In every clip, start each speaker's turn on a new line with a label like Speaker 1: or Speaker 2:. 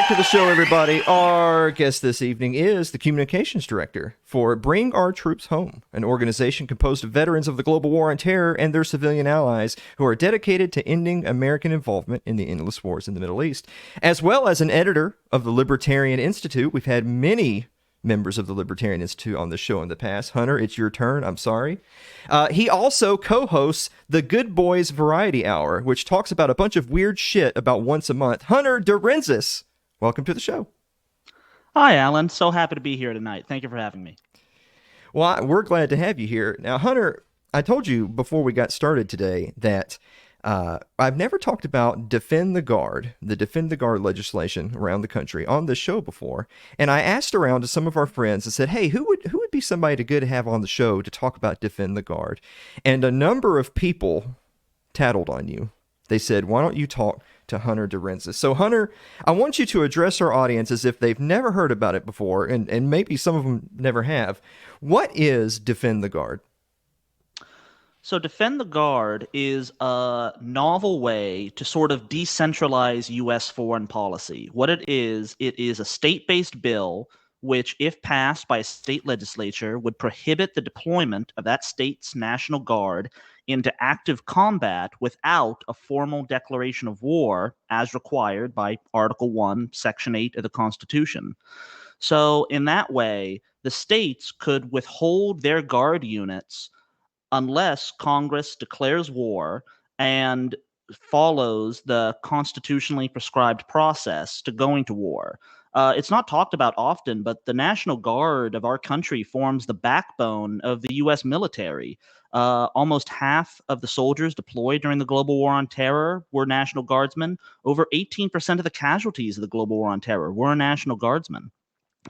Speaker 1: back to the show, everybody. Our guest this evening is the Communications Director for Bring Our Troops Home, an organization composed of veterans of the global war on terror and their civilian allies who are dedicated to ending American involvement in the endless wars in the Middle East. As well as an editor of the Libertarian Institute. We've had many members of the Libertarian Institute on the show in the past. Hunter, it's your turn. I'm sorry. He also co-hosts the Good Boys Variety Hour, which talks about a bunch of weird shit about once a month. Hunter DeRensis, welcome to the show.
Speaker 2: Hi, Alan. So happy to be here tonight. Thank you for having me.
Speaker 1: Well, we're glad to have you here. Now, Hunter, I told you before we got started today that I've never talked about the Defend the Guard legislation around the country on this show before. And I asked around to some of our friends and said, hey, who would be somebody good to have on the show to talk about Defend the Guard? And a number of people tattled on you. They said, why don't you talk to Hunter DeRensis? So, Hunter, I want you to address our audience as if they've never heard about it before, and maybe some of them never have. What is Defend the Guard?
Speaker 2: So Defend the Guard is a novel way to sort of decentralize U.S. foreign policy. What it is a state-based bill which, if passed by a state legislature, would prohibit the deployment of that state's National Guard into active combat without a formal declaration of war as required by Article 1, Section 8 of the Constitution. So in that way, the states could withhold their Guard units unless Congress declares war and follows the constitutionally prescribed process to going to war. It's not talked about often, but the National Guard of our country forms the backbone of the U.S. military. Almost half of the soldiers deployed during the global war on terror were National Guardsmen. Over 18% of the casualties of the global war on terror were National Guardsmen.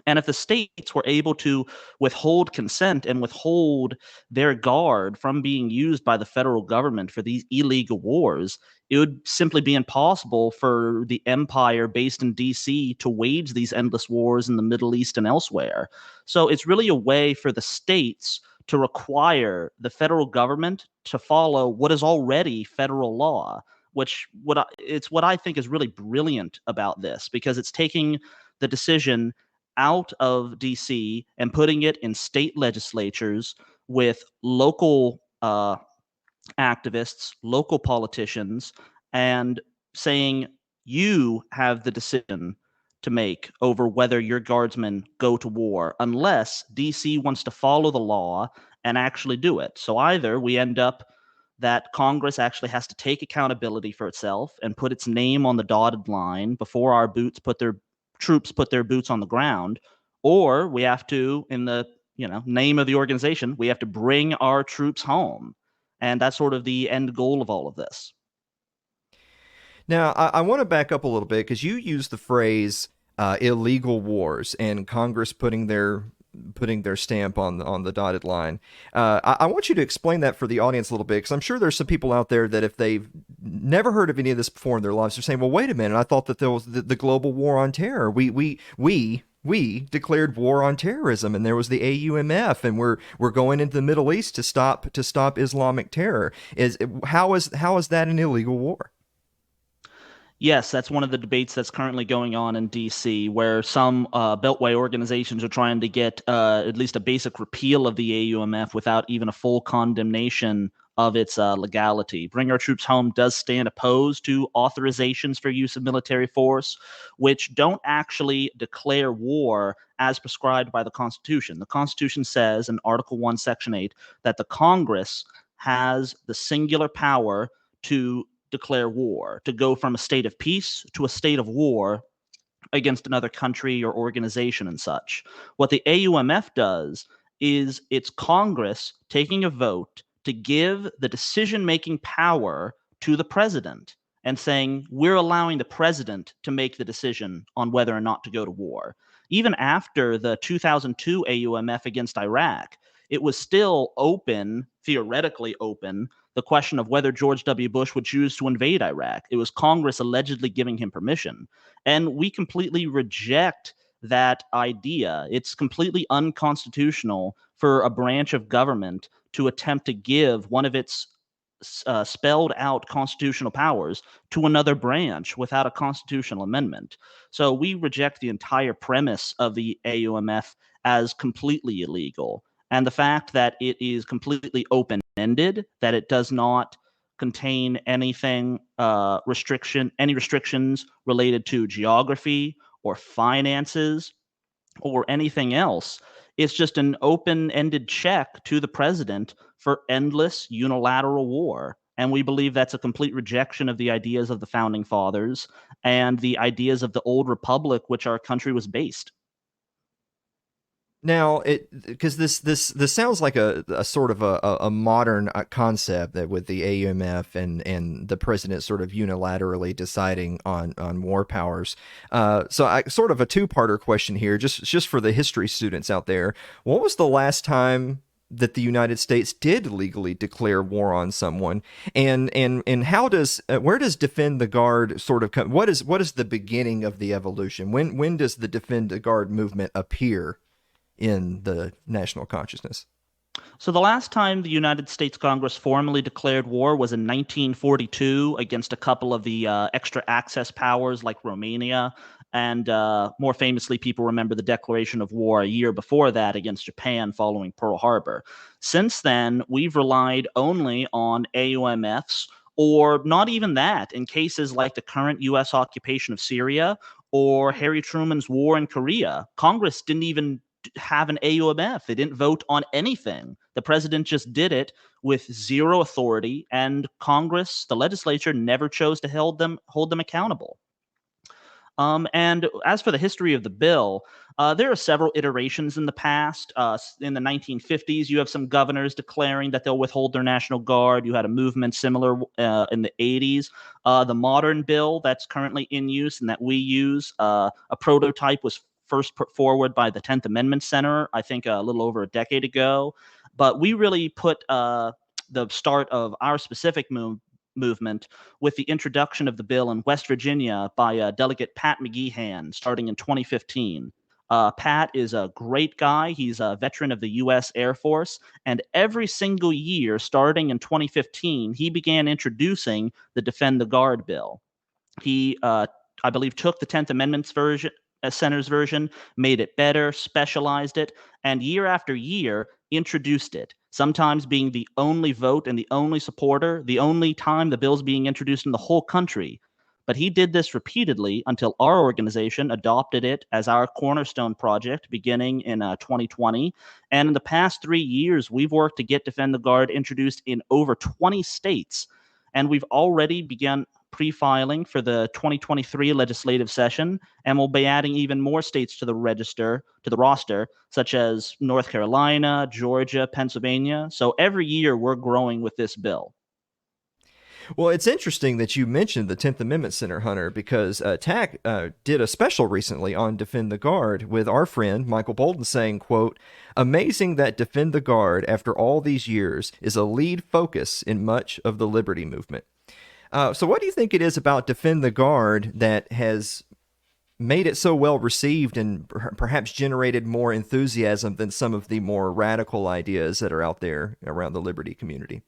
Speaker 2: And if the states were able to withhold consent and withhold their guard from being used by the federal government for these illegal wars, it would simply be impossible for the empire based in DC to wage these endless wars in the Middle East and elsewhere. So it's really a way for the states to require the federal government to follow what is already federal law, it's what I think is really brilliant about this, because it's taking the decision out of DC and putting it in state legislatures with local activists, local politicians, and saying you have the decision to make over whether your guardsmen go to war, unless DC wants to follow the law and actually do it. So either we end up that Congress actually has to take accountability for itself and put its name on the dotted line before our troops put their boots on the ground, or we have to, in the name of the organization, we have to bring our troops home. And that's sort of the end goal of all of this.
Speaker 1: Now, I want to back up a little bit because you used the phrase illegal wars and Congress putting their stamp on the dotted line. I want you to explain that for the audience a little bit, because I'm sure there's some people out there that if they've never heard of any of this before in their lives, they're saying, well, wait a minute, I thought that there was the global war on terror. We declared war on terrorism, and there was the AUMF, and we're going into the Middle East to stop Islamic terror. How is that an illegal war?
Speaker 2: Yes, that's one of the debates that's currently going on in D.C., where some Beltway organizations are trying to get at least a basic repeal of the AUMF without even a full condemnation of its legality. Bring Our Troops Home does stand opposed to authorizations for use of military force, which don't actually declare war as prescribed by the Constitution. The Constitution says in Article 1, Section 8, that the Congress has the singular power to declare war, to go from a state of peace to a state of war against another country or organization and such. What the AUMF does is it's Congress taking a vote to give the decision-making power to the president and saying, we're allowing the president to make the decision on whether or not to go to war. Even after the 2002 AUMF against Iraq, it was still open, theoretically open, the question of whether George W. Bush would choose to invade Iraq. It was Congress allegedly giving him permission. And we completely reject that idea. It's completely unconstitutional for a branch of government to attempt to give one of its spelled out constitutional powers to another branch without a constitutional amendment. So we reject the entire premise of the AUMF as completely illegal. And the fact that it is completely open ended, that it does not contain anything any restrictions related to geography or finances or anything else. It's just an open ended check to the president for endless unilateral war. And we believe that's a complete rejection of the ideas of the founding fathers and the ideas of the old republic, which our country was based.
Speaker 1: Now, because this sounds like a sort of a modern concept that with the AUMF and the president sort of unilaterally deciding on war powers. So I sort of a two-parter question here, just for the history students out there. What was the last time that the United States did legally declare war on someone, and how does where does defend the guard sort of come? What is the beginning of the evolution? When does the defend the guard movement appear in the national consciousness?
Speaker 2: So the last time the United States Congress formally declared war was in 1942 against a couple of the extra access powers like Romania. And more famously, people remember the declaration of war a year before that against Japan following Pearl Harbor. Since then, we've relied only on AUMFs, or not even that, in cases like the current U.S. occupation of Syria or Harry Truman's war in Korea. Congress didn't even have an AUMF. They didn't vote on anything. The president just did it with zero authority, and Congress, the legislature, never chose to hold them accountable. And as for the history of the bill, there are several iterations in the past. In the 1950s, you have some governors declaring that they'll withhold their National Guard. You had a movement similar in the 80s. The modern bill that's currently in use and that we use, a prototype was first put forward by the 10th Amendment Center, I think a little over a decade ago. But we really put the start of our specific movement with the introduction of the bill in West Virginia by Delegate Pat McGeehan starting in 2015. Pat is a great guy. He's a veteran of the U.S. Air Force. And every single year, starting in 2015, he began introducing the Defend the Guard bill. He, I believe, took the 10th Amendment's version, Center's version, made it better, specialized it, and year after year introduced it. Sometimes being the only vote and the only supporter, the only time the bill's being introduced in the whole country. But he did this repeatedly until our organization adopted it as our cornerstone project beginning in 2020. And in the past 3 years, we've worked to get Defend the Guard introduced in over 20 states. And we've already begun pre-filing for the 2023 legislative session, and we'll be adding even more states to the roster, such as North Carolina, Georgia, Pennsylvania. So every year we're growing with this bill.
Speaker 1: Well, it's interesting that you mentioned the 10th Amendment Center, Hunter, because TAC did a special recently on Defend the Guard with our friend Michael Bolden saying, quote, "Amazing that Defend the Guard, after all these years, is a lead focus in much of the liberty movement." So what do you think it is about Defend the Guard that has made it so well received and perhaps generated more enthusiasm than some of the more radical ideas that are out there around the liberty community?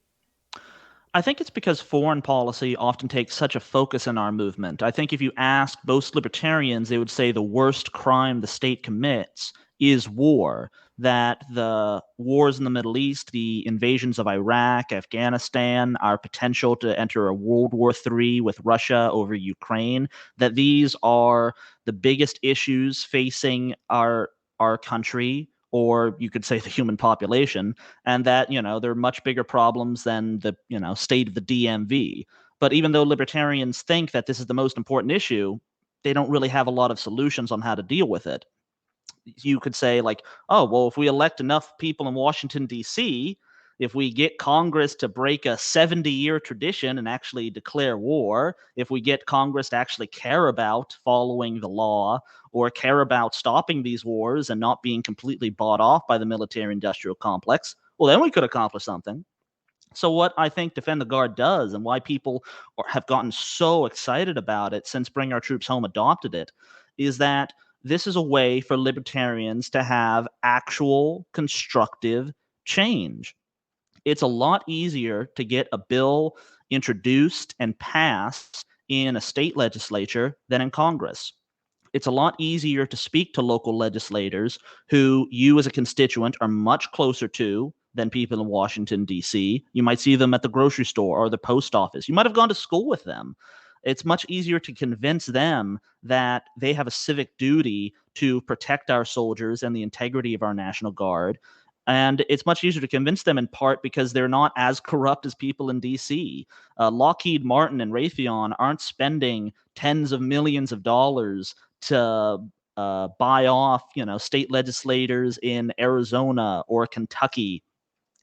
Speaker 2: I think it's because foreign policy often takes such a focus in our movement. I think if you ask most libertarians, they would say the worst crime the state commits is war. That the wars in the Middle East, the invasions of Iraq, Afghanistan, our potential to enter a World War III with Russia over Ukraine, that these are the biggest issues facing our country, or you could say the human population, and that, they're much bigger problems than the, state of the DMV. But even though libertarians think that this is the most important issue, they don't really have a lot of solutions on how to deal with it. You could say, like, oh, well, if we elect enough people in Washington, D.C., if we get Congress to break a 70-year tradition and actually declare war, if we get Congress to actually care about following the law or care about stopping these wars and not being completely bought off by the military-industrial complex, well, then we could accomplish something. So what I think Defend the Guard does, and why people have gotten so excited about it since Bring Our Troops Home adopted it, is that this is a way for libertarians to have actual constructive change. It's a lot easier to get a bill introduced and passed in a state legislature than in Congress. It's a lot easier to speak to local legislators who you as a constituent are much closer to than people in Washington, D.C. You might see them at the grocery store or the post office. You might have gone to school with them. It's much easier to convince them that they have a civic duty to protect our soldiers and the integrity of our National Guard. And it's much easier to convince them in part because they're not as corrupt as people in DC. Lockheed Martin and Raytheon aren't spending tens of millions of dollars to buy off, state legislators in Arizona or Kentucky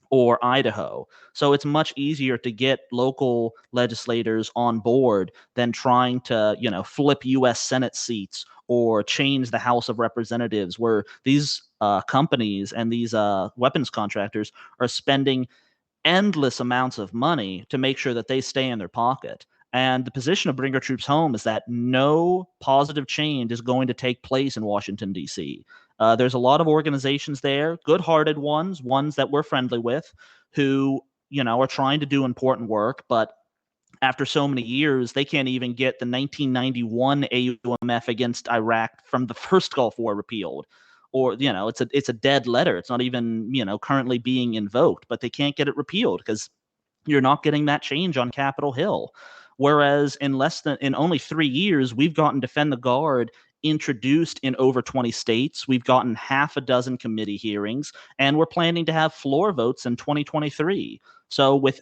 Speaker 2: or Idaho. So it's much easier to get local legislators on board than trying to, flip U.S. Senate seats or change the House of Representatives, where these companies and these weapons contractors are spending endless amounts of money to make sure that they stay in their pocket. And the position of bring our troops home is that no positive change is going to take place in Washington, D.C. There's a lot of organizations there, good-hearted ones that we're friendly with, who, are trying to do important work, but after so many years, they can't even get the 1991 AUMF against Iraq from the first Gulf War repealed. Or, it's a dead letter. It's not even, currently being invoked, but they can't get it repealed because you're not getting that change on Capitol Hill. Whereas in only 3 years, we've gotten Defend the Guard introduced in over 20 states. We've gotten half a dozen committee hearings, and we're planning to have floor votes in 2023. So with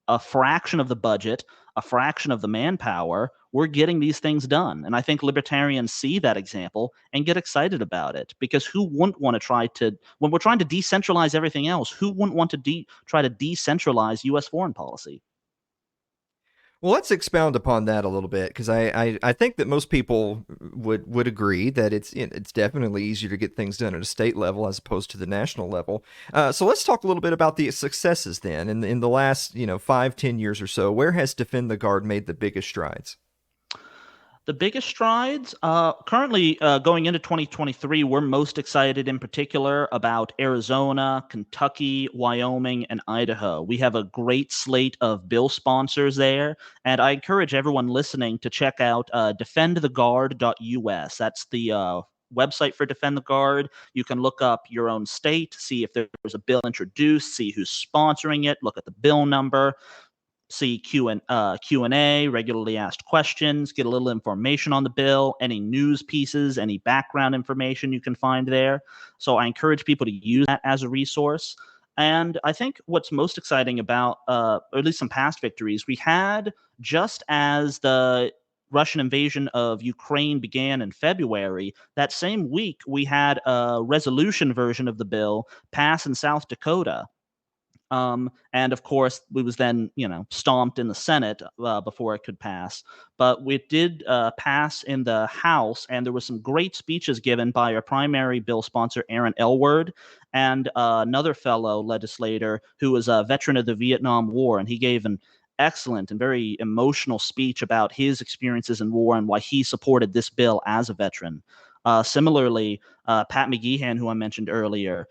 Speaker 2: a fraction of the budget, a fraction of the manpower, we're getting these things done. And I think libertarians see that example and get excited about it, because who wouldn't want to when we're trying to decentralize everything else, who wouldn't want to try to decentralize U.S. foreign policy?
Speaker 1: Well, let's expound upon that a little bit, because I think that most people would agree that it's definitely easier to get things done at a state level as opposed to the national level. So let's talk a little bit about the successes then. In the last 5-10 years or so, where has Defend the Guard made the biggest strides?
Speaker 2: The biggest strides currently going into 2023, we're most excited in particular about Arizona, Kentucky, Wyoming, and Idaho. We have a great slate of bill sponsors there, and I encourage everyone listening to check out defendtheguard.us. That's the website for Defend the Guard. You can look up your own state, see if there's a bill introduced, see who's sponsoring it, look at the bill number, see Q&A, regularly asked questions, get a little information on the bill, any news pieces, any background information you can find there. So I encourage people to use that as a resource. And I think what's most exciting about, or at least some past victories, we had, just as the Russian invasion of Ukraine began in February, that same week we had a resolution version of the bill pass in South Dakota. And of course, we was then, stomped in the Senate before it could pass. But we did pass in the House, and there were some great speeches given by our primary bill sponsor, Aaron Elward, and another fellow legislator who was a veteran of the Vietnam War, and he gave an excellent and very emotional speech about his experiences in war and why he supported this bill as a veteran. Similarly, Pat McGeehan, who I mentioned earlier,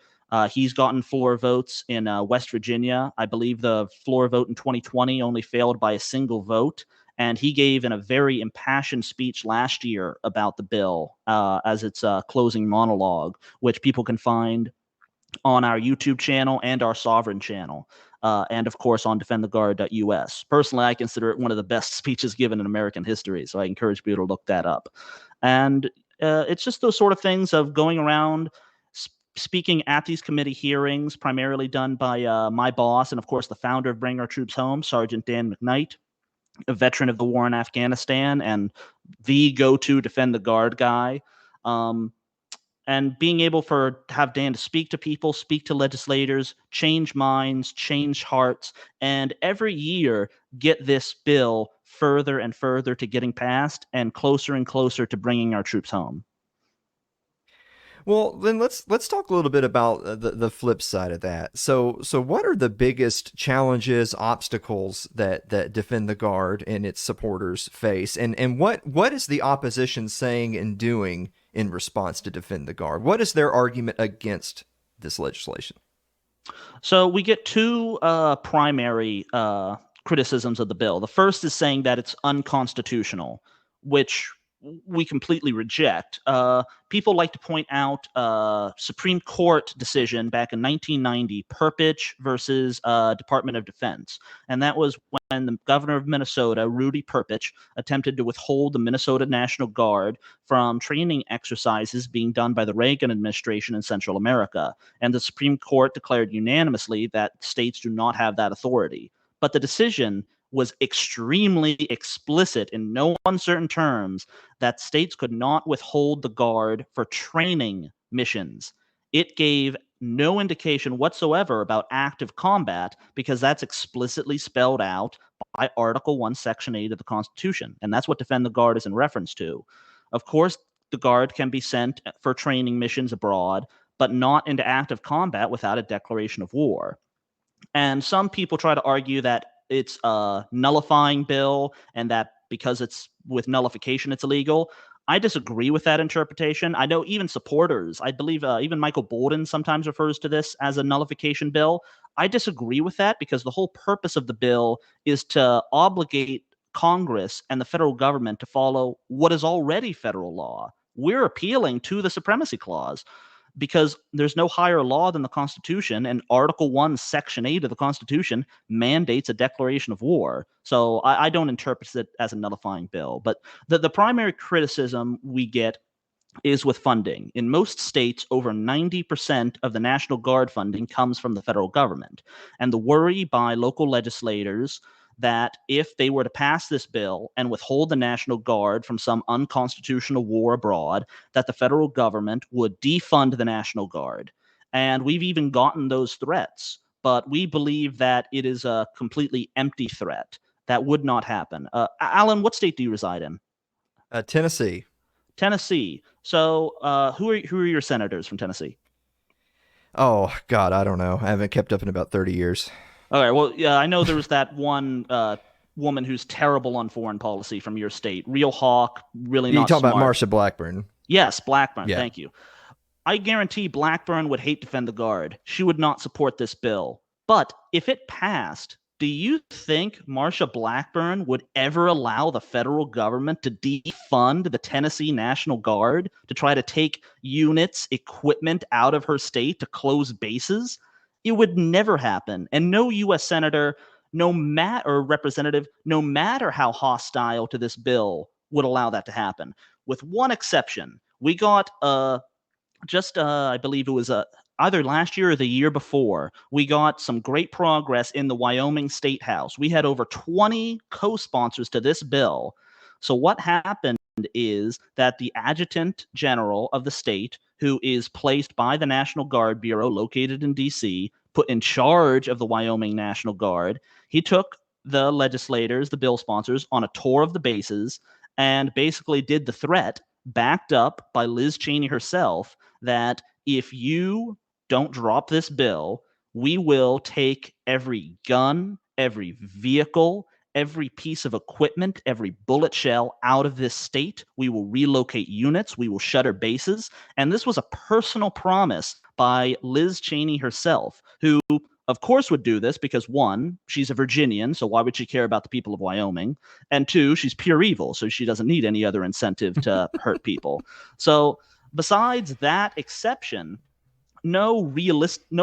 Speaker 2: he's gotten floor votes in West Virginia. I believe the floor vote in 2020 only failed by a single vote. And he gave in a very impassioned speech last year about the bill as its closing monologue, which people can find on our YouTube channel and our Sovereign channel. And of course on defendtheguard.us. Personally, I consider it one of the best speeches given in American history. So I encourage people to look that up. And it's just those sort of things of going around speaking at these committee hearings, primarily done by my boss and, of course, the founder of Bring Our Troops Home, Sergeant Dan McKnight, a veteran of the war in Afghanistan and the go-to Defend the Guard guy. And being able to have Dan to speak to people, speak to legislators, change minds, change hearts, and every year get this bill further and further to getting passed and closer to bringing our troops home.
Speaker 1: Well, then let's talk a little bit about the flip side of that. So what are the biggest challenges, obstacles that Defend the Guard and its supporters face, and what is the opposition saying and doing in response to Defend the Guard? What is their argument against this legislation?
Speaker 2: So we get two primary criticisms of the bill. The first is saying that it's unconstitutional, which we completely reject. People like to point out Supreme Court decision back in 1990, Perpich versus Department of Defense, and that was when the governor of Minnesota, Rudy Perpich, attempted to withhold the Minnesota National Guard from training exercises being done by the Reagan administration in Central America. And the Supreme Court declared unanimously that states do not have that authority. But the decision was extremely explicit in no uncertain terms that states could not withhold the Guard for training missions. It gave no indication whatsoever about active combat because that's explicitly spelled out by Article 1, Section 8 of the Constitution. And that's what Defend the Guard is in reference to. Of course, the Guard can be sent for training missions abroad, but not into active combat without a declaration of war. And some people try to argue that it's a nullifying bill and that because it's with nullification, it's illegal. I disagree with that interpretation. I know even supporters, I believe even Michael Bolden sometimes refers to this as a nullification bill. I disagree with that because the whole purpose of the bill is to obligate Congress and the federal government to follow what is already federal law. We're appealing to the Supremacy Clause because there's no higher law than the Constitution, and Article 1, Section 8 of the Constitution mandates a declaration of war. So I don't interpret it as a nullifying bill. But the primary criticism we get is with funding. In most states, over 90% of the National Guard funding comes from the federal government. And the worry by local legislators that if they were to pass this bill and withhold the National Guard from some unconstitutional war abroad, that the federal government would defund the National Guard. And we've even gotten those threats, but we believe that it is a completely empty threat. That would not happen. Alan, what state do you reside in?
Speaker 1: Tennessee.
Speaker 2: Tennessee. So, who are your senators from Tennessee?
Speaker 1: Oh God, I don't know. I haven't kept up in about 30 years.
Speaker 2: All right. Well, yeah, I know there was that one woman who's terrible on foreign policy from your state. Real hawk, really
Speaker 1: You
Speaker 2: not
Speaker 1: talk about
Speaker 2: smart.
Speaker 1: Marsha Blackburn.
Speaker 2: Yes, Blackburn.
Speaker 1: Yeah.
Speaker 2: Thank you. I guarantee Blackburn would hate Defend the Guard. She would not support this bill. But if it passed, do you think Marsha Blackburn would ever allow the federal government to defund the Tennessee National Guard to try to take units, equipment out of her state to close bases? It would never happen. And no U.S. senator, no matter or representative, no matter how hostile to this bill, would allow that to happen. With one exception, we got I believe it was either last year or the year before, we got some great progress in the Wyoming State House. We had over 20 co-sponsors to this bill. So what happened is that the adjutant general of the state, who is placed by the National Guard Bureau located in DC, put in charge of the Wyoming National Guard, he took the legislators, the bill sponsors, on a tour of the bases and basically did the threat, backed up by Liz Cheney herself, that if you don't drop this bill, we will take every gun, every vehicle, every piece of equipment, every bullet shell out of this state. We will relocate units. We will shutter bases. And this was a personal promise by Liz Cheney herself, who, of course, would do this because, one, she's a Virginian, so why would she care about the people of Wyoming? And two, she's pure evil, so she doesn't need any other incentive to hurt people. So besides that exception, no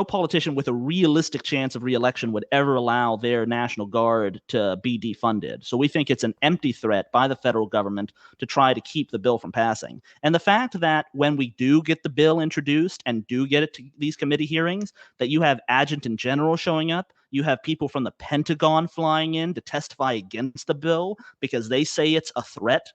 Speaker 2: politician with a realistic chance of reelection would ever allow their National Guard to be defunded. So we think it's an empty threat by the federal government to try to keep the bill from passing. And the fact that when we do get the bill introduced and do get it to these committee hearings, that you have adjutant generals showing up, you have people from the Pentagon flying in to testify against the bill because they say it's a threat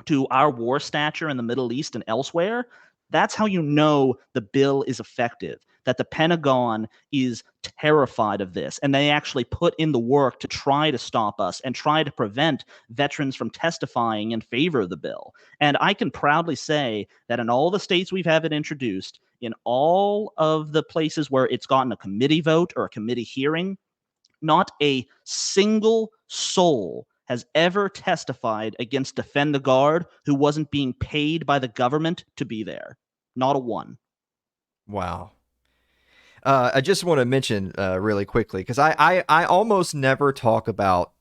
Speaker 2: to our war stature in the Middle East and elsewhere. That's how you know the bill is effective, that the Pentagon is terrified of this, and they actually put in the work to try to stop us and try to prevent veterans from testifying in favor of the bill. And I can proudly say that in all the states we've had it introduced, in all of the places where it's gotten a committee vote or a committee hearing, not a single soul has ever testified against Defend the Guard who wasn't being paid by the government to be there. Not a one.
Speaker 1: Wow. I just want to mention really quickly because I almost never talk about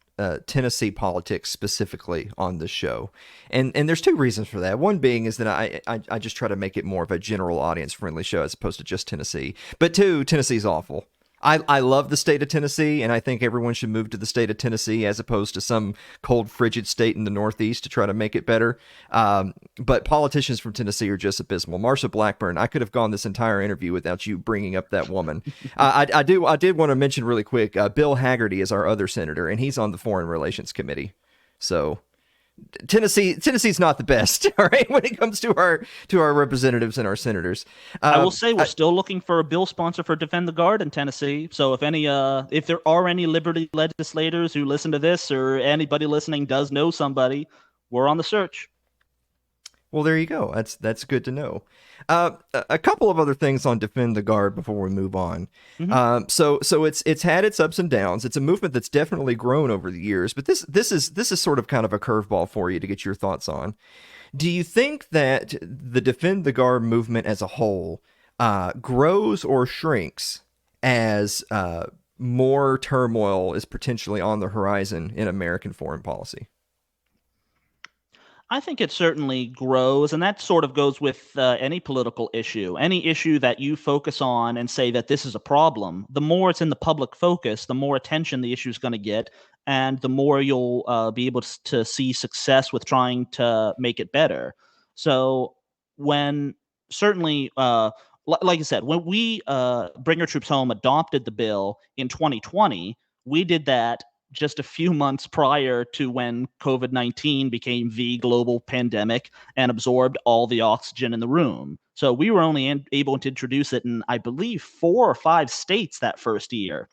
Speaker 1: Tennessee politics specifically on this show, and there's two reasons for that. One being is that I just try to make it more of a general audience friendly show as opposed to just Tennessee. But two, Tennessee's awful. I love the state of Tennessee, and I think everyone should move to the state of Tennessee as opposed to some cold, frigid state in the Northeast to try to make it better. But politicians from Tennessee are just abysmal. Marsha Blackburn, I could have gone this entire interview without you bringing up that woman. I did want to mention really quick, Bill Haggerty is our other senator, and he's on the Foreign Relations Committee. So Tennessee's not the best, all right, when it comes to our representatives and our senators.
Speaker 2: I will say we're still looking for a bill sponsor for Defend the Guard in Tennessee. So if there are any Liberty legislators who listen to this, or anybody listening does know somebody, we're on the search.
Speaker 1: Well, there you go. That's good to know. A couple of other things on Defend the Guard before we move on. So it's had its ups and downs. It's a movement that's definitely grown over the years, but this is sort of kind of a curveball for you to get your thoughts on. Do you think that the Defend the Guard movement as a whole grows or shrinks as more turmoil is potentially on the horizon in American foreign policy?
Speaker 2: I think it certainly grows, and that sort of goes with any political issue. Any issue that you focus on and say that this is a problem, the more it's in the public focus, the more attention the issue is going to get, and the more you'll be able to see success with trying to make it better. So when certainly, like I said, when we Bring Your Troops Home adopted the bill in 2020, we did that just a few months prior to when COVID-19 became the global pandemic and absorbed all the oxygen in the room. So we were only able to introduce it in, I believe, 4 or 5 states that first year.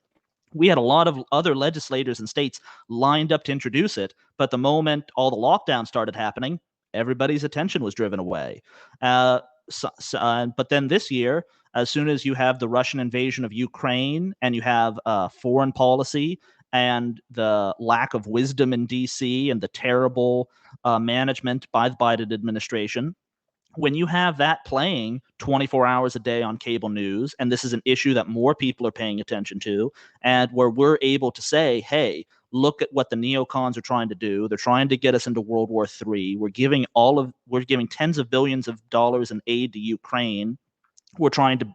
Speaker 2: We had a lot of other legislators and states lined up to introduce it, but the moment all the lockdowns started happening, everybody's attention was driven away. But then this year, as soon as you have the Russian invasion of Ukraine and you have foreign policy and the lack of wisdom in D.C. and the terrible management by the Biden administration, when you have that playing 24 hours a day on cable news, and this is an issue that more people are paying attention to, and where we're able to say, hey, look at what the neocons are trying to do. They're trying to get us into World War III. We're giving tens of billions of dollars in aid to Ukraine. We're trying to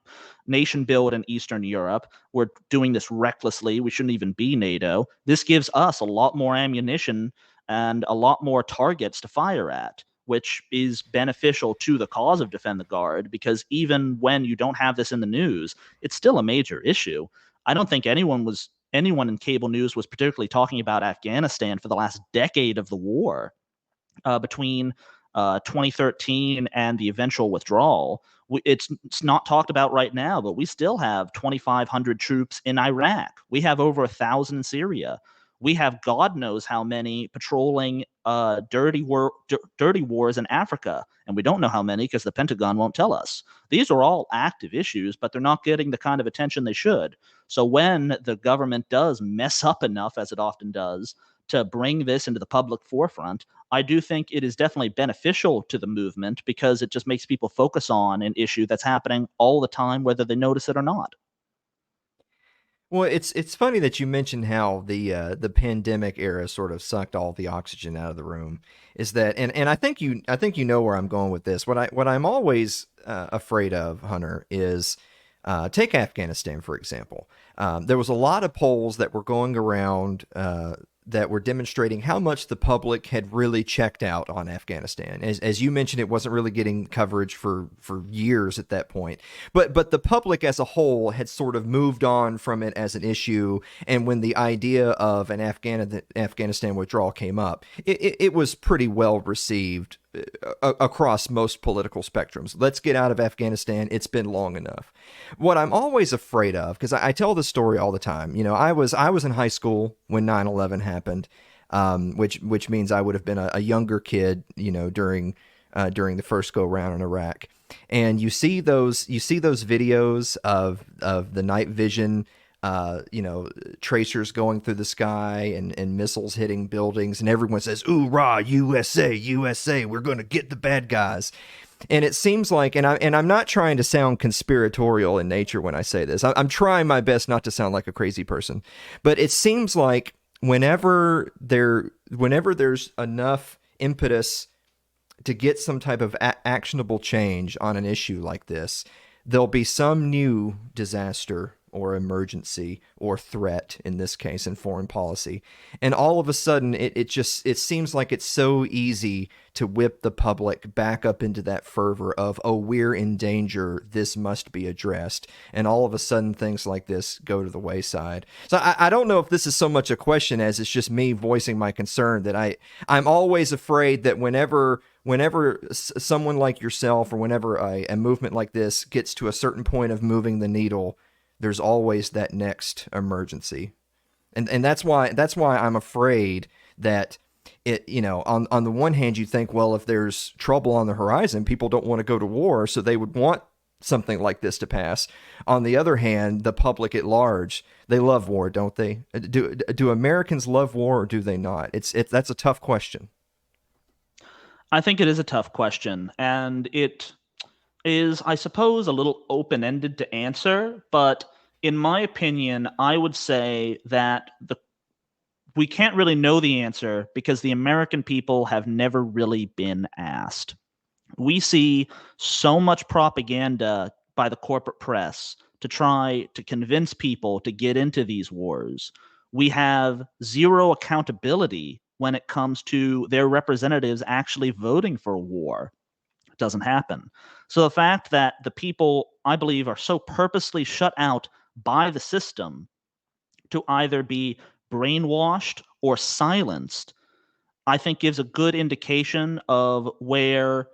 Speaker 2: nation build in Eastern Europe. We're doing this recklessly. We shouldn't even be NATO. This gives us a lot more ammunition and a lot more targets to fire at, which is beneficial to the cause of Defend the Guard, because even when you don't have this in the news, it's still a major issue. I don't think anyone in cable news was particularly talking about Afghanistan for the last decade of the war. Between 2013 and the eventual withdrawal. It's not talked about right now, but we still have 2,500 troops in Iraq. We have over 1,000 in Syria. We have God knows how many patrolling dirty wars in Africa, and we don't know how many because the Pentagon won't tell us. These are all active issues, but they're not getting the kind of attention they should. So when the government does mess up enough, as it often does, to bring this into the public forefront, I do think it is definitely beneficial to the movement because it just makes people focus on an issue that's happening all the time, whether they notice it or not.
Speaker 1: Well, it's funny that you mentioned how the pandemic era sort of sucked all the oxygen out of the room. Is that and I think you know where I'm going with this. What I'm always afraid of, Hunter, is take Afghanistan for example. There was a lot of polls that were going around that were demonstrating how much the public had really checked out on Afghanistan. As you mentioned, it wasn't really getting coverage for years at that point. But the public as a whole had sort of moved on from it as an issue. And when the idea of an Afghanistan withdrawal came up, it was pretty well received across most political spectrums. Let's get out of Afghanistan. It's been long enough. What I'm always afraid of, because I tell this story all the time, you know, I was in high school when 9/11 happened, which means I would have been a younger kid, you know, during the first go round in Iraq. And you see those videos of the night vision tracers going through the sky and missiles hitting buildings, and everyone says, "Ooh, rah, USA, USA, we're going to get the bad guys." And it seems like, I'm not trying to sound conspiratorial in nature when I say this. I'm trying my best not to sound like a crazy person, but it seems like whenever there's enough impetus to get some type of actionable change on an issue like this, there'll be some new disaster or emergency or threat, in this case in foreign policy, and all of a sudden it seems like it's so easy to whip the public back up into that fervor of, oh, we're in danger, this must be addressed, and all of a sudden things like this go to the wayside. So I don't know if this is so much a question as it's just me voicing my concern that I'm always afraid that whenever someone like yourself, or whenever a movement like this gets to a certain point of moving the needle, there's always that next emergency. And that's why I'm afraid that it, on the one hand, you think, well, if there's trouble on the horizon, people don't want to go to war, so they would want something like this to pass. On the other hand, the public at large, they love war, don't they? Do Americans love war, or do they not? That's a tough question.
Speaker 2: I think it is a tough question, and it is, I suppose, a little open ended to answer. But in my opinion, I would say that we can't really know the answer because the American people have never really been asked. We see so much propaganda by the corporate press to try to convince people to get into these wars. We have zero accountability when it comes to their representatives actually voting for a war. It doesn't happen. So the fact that the people, I believe, are so purposely shut out by the system to either be brainwashed or silenced, I think gives a good indication of where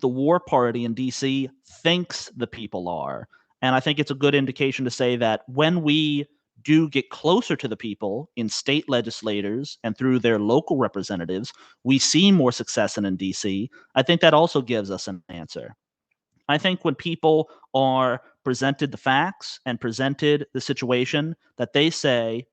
Speaker 2: the war party in DC thinks the people are. And I think it's a good indication to say that when we do get closer to the people in state legislators and through their local representatives, we see more success in DC. I think that also gives us an answer. I think when people are presented the facts and presented the situation, that they say,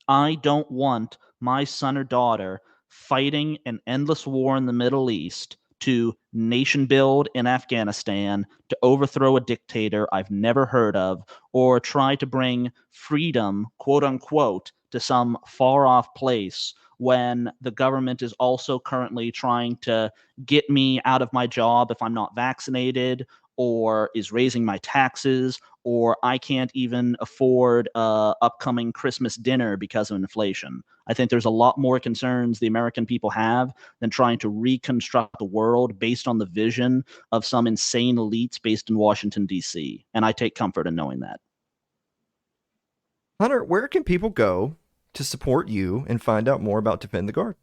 Speaker 2: I don't want my son or daughter fighting an endless war in the Middle East to nation build in Afghanistan, to overthrow a dictator I've never heard of, or try to bring freedom, quote unquote, to some far off place when the government is also currently trying to get me out of my job if I'm not vaccinated, or is raising my taxes, or I can't even afford upcoming Christmas dinner because of inflation. I think there's a lot more concerns the American people have than trying to reconstruct the world based on the vision of some insane elites based in Washington, D.C. And I take comfort in knowing that.
Speaker 1: Hunter, where can people go to support you and find out more about Defend the Guard?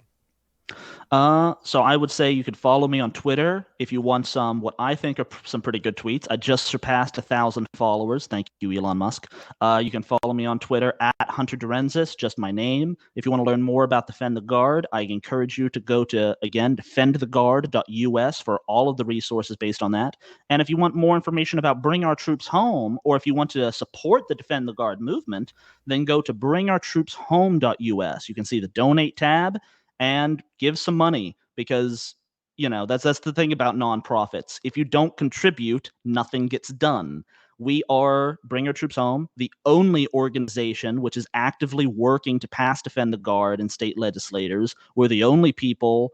Speaker 2: So I would say you could follow me on Twitter if you want some what I think are some pretty good tweets. I just surpassed 1,000 followers. Thank you, Elon Musk. You can follow me on Twitter at Hunter DeRensis, just my name. If you want to learn more about Defend the Guard, I encourage you to go to, again, defendtheguard.us for all of the resources based on that. And if you want more information about Bring Our Troops Home, or if you want to support the Defend the Guard movement, then go to bringourtroopshome.us. You can see the donate tab and give some money, because that's the thing about nonprofits. If you don't contribute, nothing gets done. We are Bring Our Troops Home, the only organization which is actively working to pass Defend the Guard in state legislators. We're the only people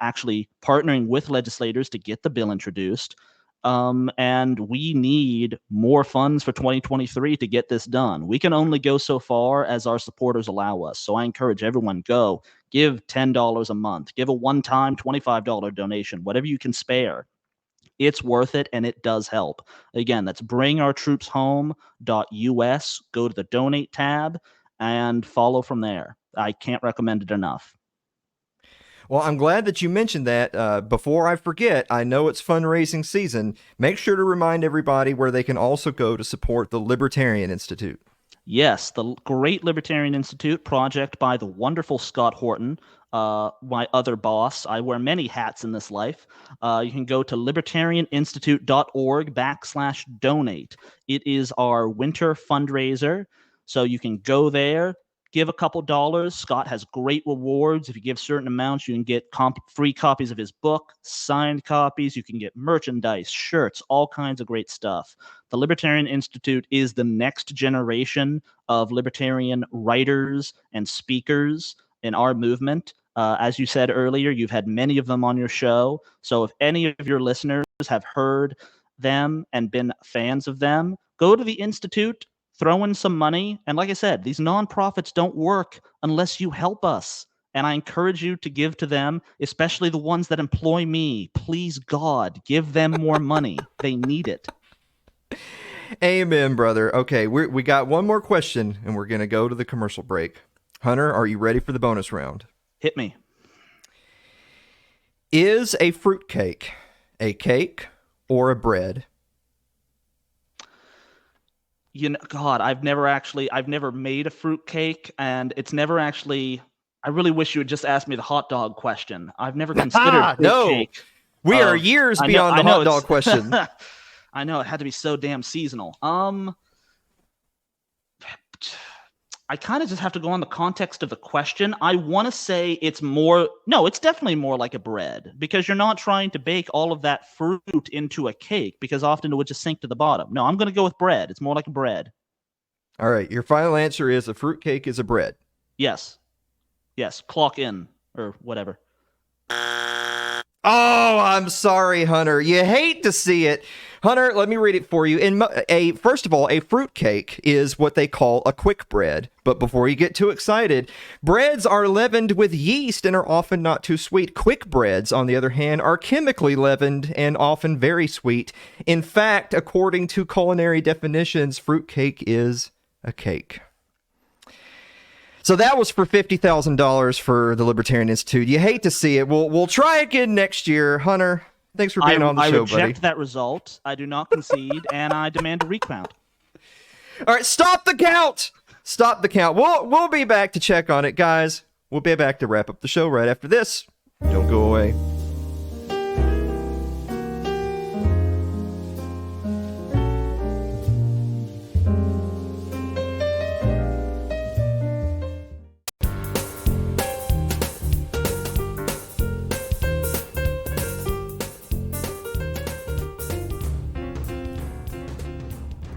Speaker 2: actually partnering with legislators to get the bill introduced. And we need more funds for 2023 to get this done. We can only go so far as our supporters allow us. So I encourage everyone, go give $10 a month, give a one-time $25 donation, whatever you can spare. It's worth it, and it does help. Again, that's bringourtroopshome.us. Go to the donate tab and follow from there. I can't recommend it enough.
Speaker 1: Well, I'm glad that you mentioned that. Before I forget, I know it's fundraising season. Make sure to remind everybody where they can also go to support the Libertarian Institute.
Speaker 2: Yes, the Great Libertarian Institute project by the wonderful Scott Horton, my other boss. I wear many hats in this life. You can go to libertarianinstitute.org/donate. It is our winter fundraiser. So you can go there, give a couple dollars. Scott has great rewards. If you give certain amounts, you can get free copies of his book, signed copies. You can get merchandise, shirts, all kinds of great stuff. The Libertarian Institute is the next generation of libertarian writers and speakers in our movement. As you said earlier, you've had many of them on your show. So if any of your listeners have heard them and been fans of them, go to the Institute, throw in some money. And like I said, these nonprofits don't work unless you help us. And I encourage you to give to them, especially the ones that employ me. Please, God, give them more money. They need it.
Speaker 1: Amen, brother. Okay, we got one more question, and we're going to go to the commercial break. Hunter, are you ready for the bonus round?
Speaker 2: Hit me.
Speaker 1: Is a fruitcake a cake or a bread?
Speaker 2: God, I've never made a fruit cake, and it's never actually. I really wish you had just asked me the hot dog question. I've never considered fruit cake.
Speaker 1: We are years beyond the hot dog question.
Speaker 2: I know it had to be so damn seasonal. I kind of just have to go on the context of the question. I want to say it's definitely more like a bread, because you're not trying to bake all of that fruit into a cake, because often it would just sink to the bottom. No, I'm going to go with bread. It's more like a bread.
Speaker 1: All right. Your final answer is a fruitcake is a bread.
Speaker 2: Yes. Yes. Clock in or whatever.
Speaker 1: Oh, I'm sorry, Hunter. You hate to see it. Hunter, let me read it for you. First of all, a fruitcake is what they call a quick bread. But before you get too excited, breads are leavened with yeast and are often not too sweet. Quick breads, on the other hand, are chemically leavened and often very sweet. In fact, according to culinary definitions, fruitcake is a cake. So that was for $50,000 for the Libertarian Institute. You hate to see it. We'll try again next year. Hunter, thanks for being on the show, buddy.
Speaker 2: I reject that result. I do not concede, and I demand a recount.
Speaker 1: All right, stop the count. Stop the count. We'll be back to check on it, guys. We'll be back to wrap up the show right after this. Don't go away.